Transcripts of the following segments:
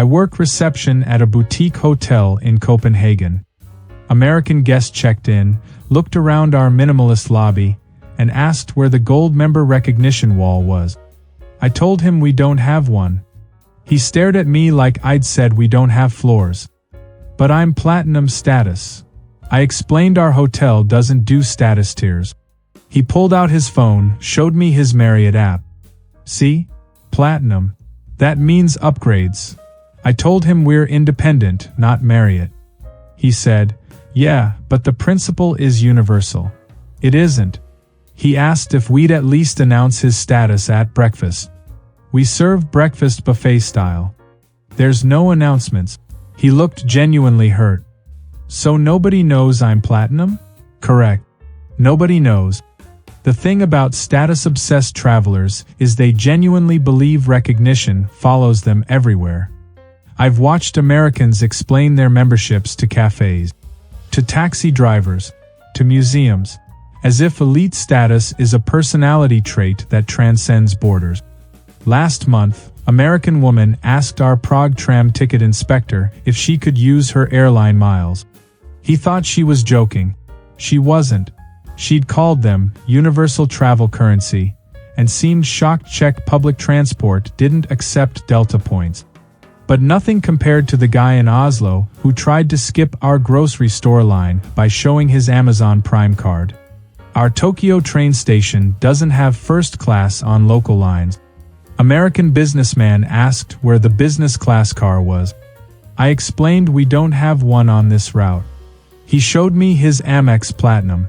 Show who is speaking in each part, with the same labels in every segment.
Speaker 1: I work reception at a boutique hotel in Copenhagen. American guest checked in, looked around our minimalist lobby, and asked where the gold member recognition wall was. I told him we don't have one. He stared at me like I'd said we don't have floors. But I'm platinum status. I explained our hotel doesn't do status tiers. He pulled out his phone, showed me his Marriott app. See? Platinum. That means upgrades. I told him we're independent, not Marriott. He said, yeah, but the principle is universal. It isn't. He asked if we'd at least announce his status at breakfast. We serve breakfast buffet style. There's no announcements. He looked genuinely hurt. So nobody knows I'm platinum? Correct. Nobody knows. The thing about status-obsessed travelers is they genuinely believe recognition follows them everywhere. I've watched Americans explain their memberships to cafes, to taxi drivers, to museums, as if elite status is a personality trait that transcends borders. Last month, American woman asked our Prague tram ticket inspector if she could use her airline miles. He thought she was joking. She wasn't. She'd called them universal travel currency and seemed shocked Czech public transport didn't accept Delta points. But nothing compared to the guy in Oslo who tried to skip our grocery store line by showing his Amazon Prime card. Our Tokyo train station doesn't have first class on local lines. American businessman asked where the business class car was. I explained we don't have one on this route. He showed me his Amex Platinum.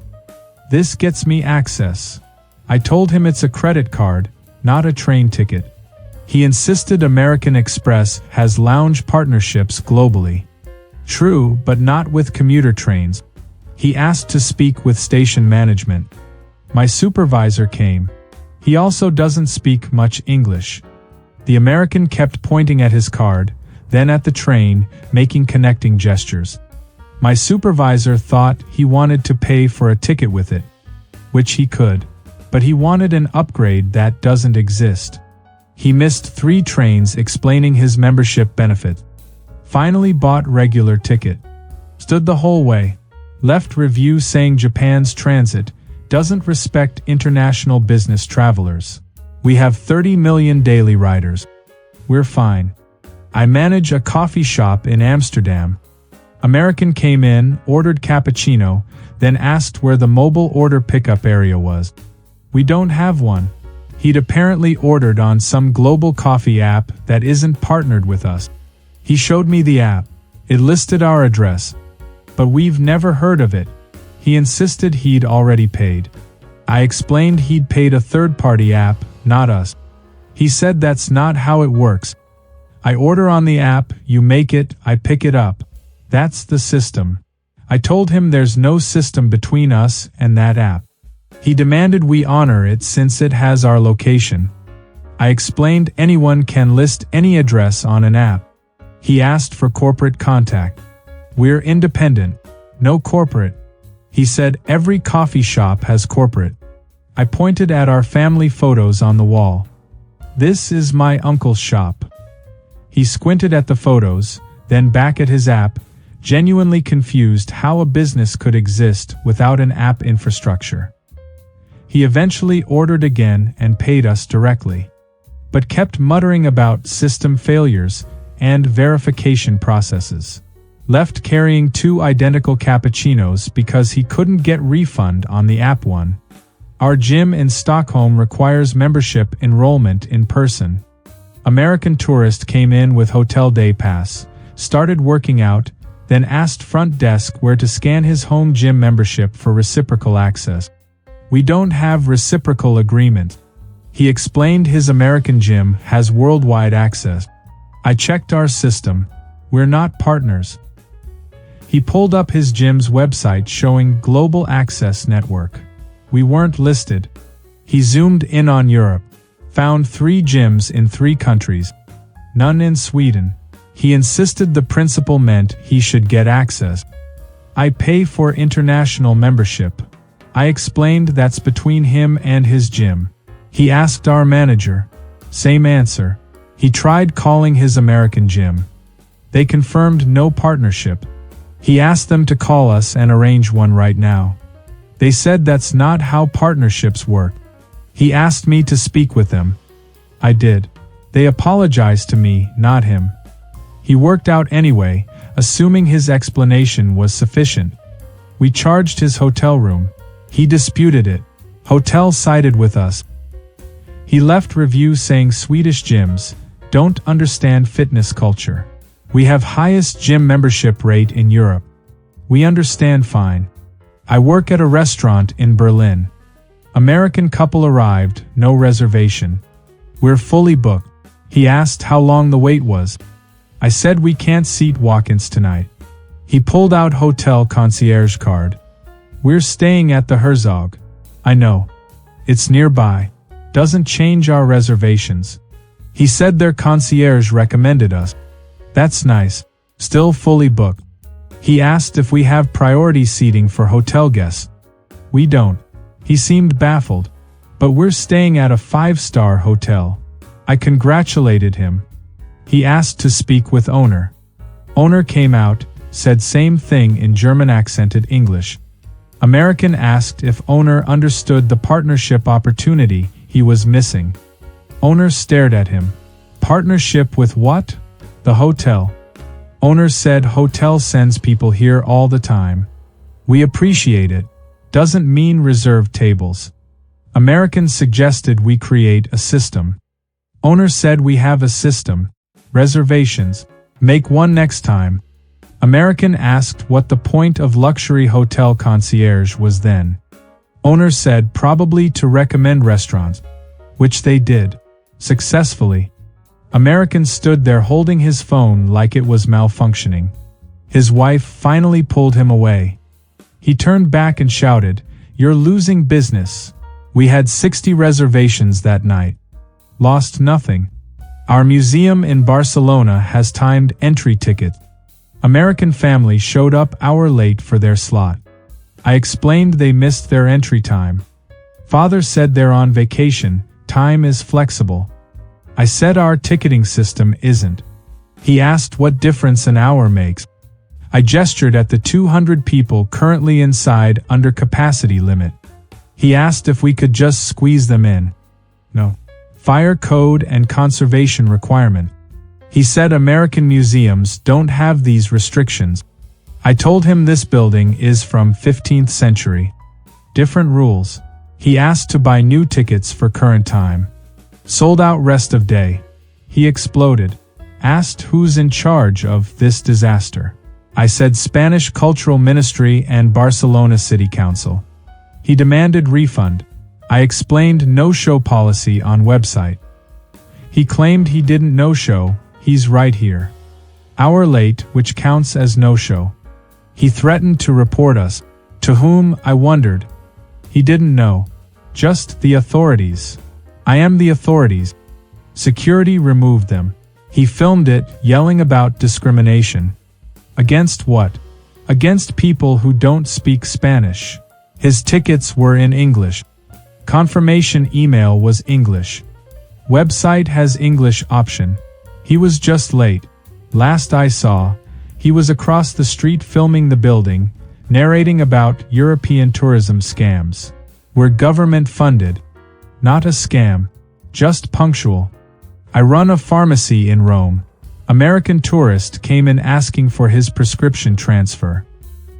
Speaker 1: This gets me access. I told him it's a credit card, not a train ticket. He insisted American Express has lounge partnerships globally. True, but not with commuter trains. He asked to speak with station management. My supervisor came. He also doesn't speak much English. The American kept pointing at his card, then at the train, making connecting gestures. My supervisor thought he wanted to pay for a ticket with it, which he could, but he wanted an upgrade that doesn't exist. He missed 3 trains explaining his membership benefit. Finally bought regular ticket. Stood the whole way. Left review saying Japan's transit doesn't respect international business travelers. We have 30 million daily riders. We're fine. I manage a coffee shop in Amsterdam. American came in, ordered cappuccino, then asked where the mobile order pickup area was. We don't have one. He'd apparently ordered on some global coffee app that isn't partnered with us. He showed me the app. It listed our address. But we've never heard of it. He insisted he'd already paid. I explained he'd paid a third-party app, not us. He said that's not how it works. I order on the app, you make it, I pick it up. That's the system. I told him there's no system between us and that app. He demanded we honor it since it has our location. I explained anyone can list any address on an app. He asked for corporate contact. We're independent, no corporate. He said every coffee shop has corporate. I pointed at our family photos on the wall. This is my uncle's shop. He squinted at the photos, then back at his app, genuinely confused how a business could exist without an app infrastructure. He eventually ordered again and paid us directly, but kept muttering about system failures and verification processes. Left carrying 2 identical cappuccinos because he couldn't get refund on the app one. Our gym in Stockholm requires membership enrollment in person. American tourist came in with hotel day pass, started working out, then asked front desk where to scan his home gym membership for reciprocal access. We don't have reciprocal agreement. He explained his American gym has worldwide access. I checked our system. We're not partners. He pulled up his gym's website showing Global Access Network. We weren't listed. He zoomed in on Europe. Found 3 gyms in 3 countries. None in Sweden. He insisted the principle meant he should get access. I pay for international membership. I explained that's between him and his gym. He asked our manager. Same answer. He tried calling his American gym. They confirmed no partnership. He asked them to call us and arrange one right now. They said that's not how partnerships work. He asked me to speak with them. I did. They apologized to me, not him. He worked out anyway, assuming his explanation was sufficient. We charged his hotel room. He disputed it. Hotel sided with us. He left review saying Swedish gyms don't understand fitness culture. We have highest gym membership rate in Europe. We understand fine. I work at a restaurant in Berlin. American couple arrived, no reservation. We're fully booked. He asked how long the wait was. I said we can't seat walk-ins tonight. He pulled out hotel concierge card. We're staying at the Herzog. I know. It's nearby. Doesn't change our reservations. He said their concierge recommended us. That's nice. Still fully booked. He asked if we have priority seating for hotel guests. We don't. He seemed baffled. But we're staying at a 5-star hotel. I congratulated him. He asked to speak with owner. Owner came out, said same thing in German accented English. American asked if owner understood the partnership opportunity he was missing. Owner stared at him. Partnership with what? The hotel. Owner said hotel sends people here all the time. We appreciate it. Doesn't mean reserved tables. American suggested we create a system. Owner said we have a system. Reservations. Make one next time. American asked what the point of luxury hotel concierge was then. Owner said probably to recommend restaurants. Which they did. Successfully. American stood there holding his phone like it was malfunctioning. His wife finally pulled him away. He turned back and shouted, "You're losing business. We had 60 reservations that night. Lost nothing. Our museum in Barcelona has timed entry tickets. American family showed up hour late for their slot. I explained they missed their entry time. Father said they're on vacation, time is flexible. I said our ticketing system isn't. He asked what difference an hour makes. I gestured at the 200 people currently inside under capacity limit. He asked if we could just squeeze them in. No. Fire code and conservation requirement. He said American museums don't have these restrictions. I told him this building is from 15th century. Different rules. He asked to buy new tickets for current time. Sold out rest of day. He exploded. Asked who's in charge of this disaster. I said Spanish Cultural Ministry and Barcelona City Council. He demanded refund. I explained no-show policy on website. He claimed he didn't no-show, he's right here. Hour late, which counts as no-show. He threatened to report us. To whom, I wondered. He didn't know. Just the authorities. I am the authorities. Security removed them. He filmed it, yelling about discrimination. Against what? Against people who don't speak Spanish. His tickets were in English. Confirmation email was English. Website has English option. He was just late. Last I saw, he was across the street filming the building, narrating about European tourism scams. We're government funded. Not a scam. Just punctual. I run a pharmacy in Rome. American tourist came in asking for his prescription transfer.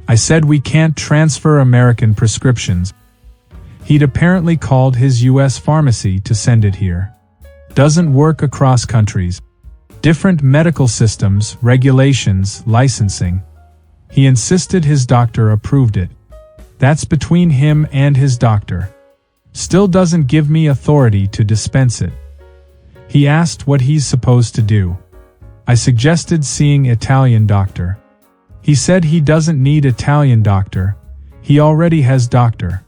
Speaker 1: I said we can't transfer American prescriptions. He'd apparently called his US pharmacy to send it here. Doesn't work across countries. Different medical systems, regulations, licensing. He insisted his doctor approved it. That's between him and his doctor. Still doesn't give me authority to dispense it. He asked what he's supposed to do. I suggested seeing Italian doctor. He said he doesn't need Italian doctor. He already has doctor.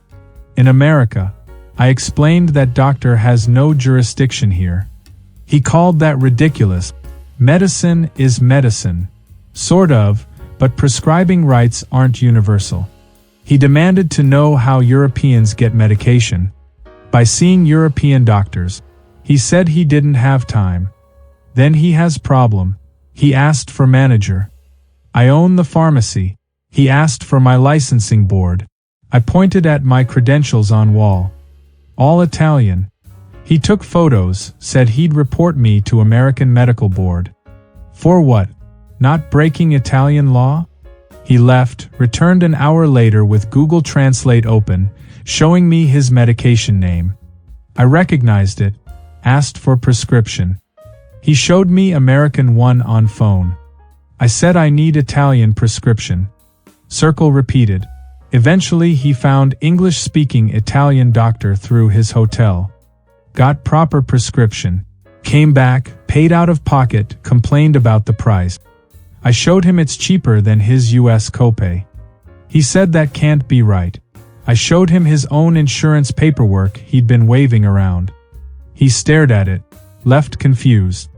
Speaker 1: In America, I explained that doctor has no jurisdiction here. He called that ridiculous. Medicine is medicine. Sort of, but prescribing rights aren't universal. He demanded to know how Europeans get medication. By seeing European doctors. He said he didn't have time. Then he has problem. He asked for manager. I own the pharmacy. He asked for my licensing board. I pointed at my credentials on wall. All Italian. He took photos, said he'd report me to American Medical Board. For what? Not breaking Italian law? He left, returned an hour later with Google Translate open, showing me his medication name. I recognized it, asked for prescription. He showed me American one on phone. I said I need Italian prescription. Circle repeated. Eventually he found English-speaking Italian doctor through his hotel. Got proper prescription. Came back, paid out of pocket, complained about the price. I showed him it's cheaper than his US copay. He said that can't be right. I showed him his own insurance paperwork he'd been waving around. He stared at it, left confused.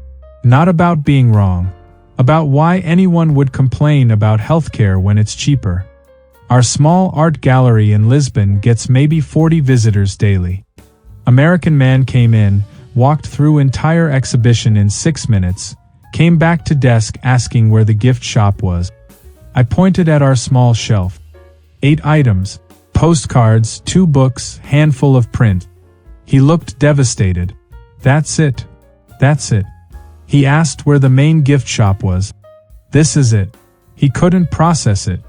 Speaker 1: Not about being wrong. About why anyone would complain about healthcare when it's cheaper. Our small art gallery in Lisbon gets maybe 40 visitors daily. American man came in, walked through entire exhibition in 6 minutes, came back to desk asking where the gift shop was. I pointed at our small shelf. 8 items, postcards, 2 books, handful of print. He looked devastated. That's it. That's it. He asked where the main gift shop was. This is it. He couldn't process it.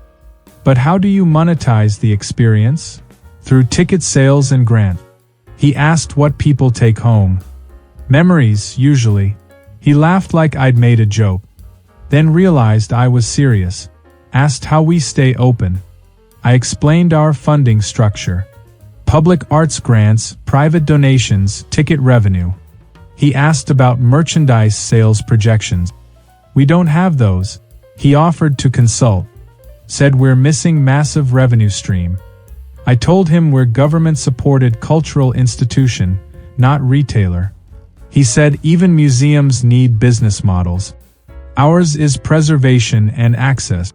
Speaker 1: But how do you monetize the experience? Through ticket sales and grant. He asked what people take home. Memories, usually. He laughed like I'd made a joke. Then realized I was serious. Asked how we stay open. I explained our funding structure. Public arts grants, private donations, ticket revenue. He asked about merchandise sales projections. We don't have those. He offered to consult. Said we're missing massive revenue stream. I told him we're government-supported cultural institution, not retailer. He said even museums need business models. Ours is preservation and access.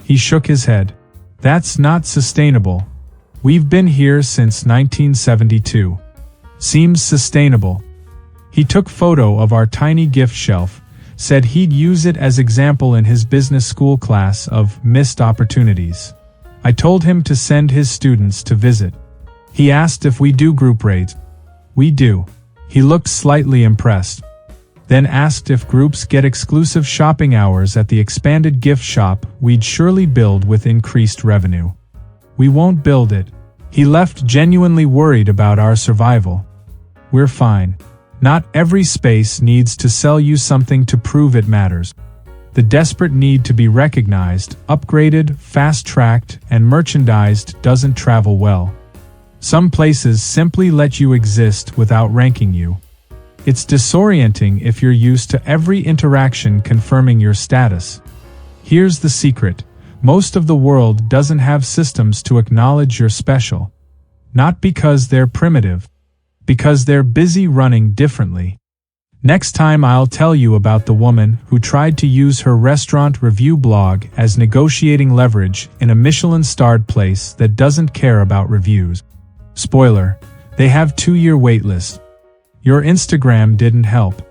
Speaker 1: He shook his head. That's not sustainable. We've been here since 1972. Seems sustainable. He took photo of our tiny gift shelf, said he'd use it as example in his business school class of missed opportunities. I told him to send his students to visit. He asked if we do group raids. We do. He looked slightly impressed. Then asked if groups get exclusive shopping hours at the expanded gift shop we'd surely build with increased revenue. We won't build it. He left genuinely worried about our survival. We're fine. Not every space needs to sell you something to prove it matters. The desperate need to be recognized, upgraded, fast-tracked, and merchandised doesn't travel well. Some places simply let you exist without ranking you. It's disorienting if you're used to every interaction confirming your status. Here's the secret. Most of the world doesn't have systems to acknowledge you're special. Not because they're primitive. Because they're busy running differently. Next time I'll tell you about the woman who tried to use her restaurant review blog as negotiating leverage in a Michelin-starred place that doesn't care about reviews. Spoiler, they have 2-year waitlist. Your Instagram didn't help.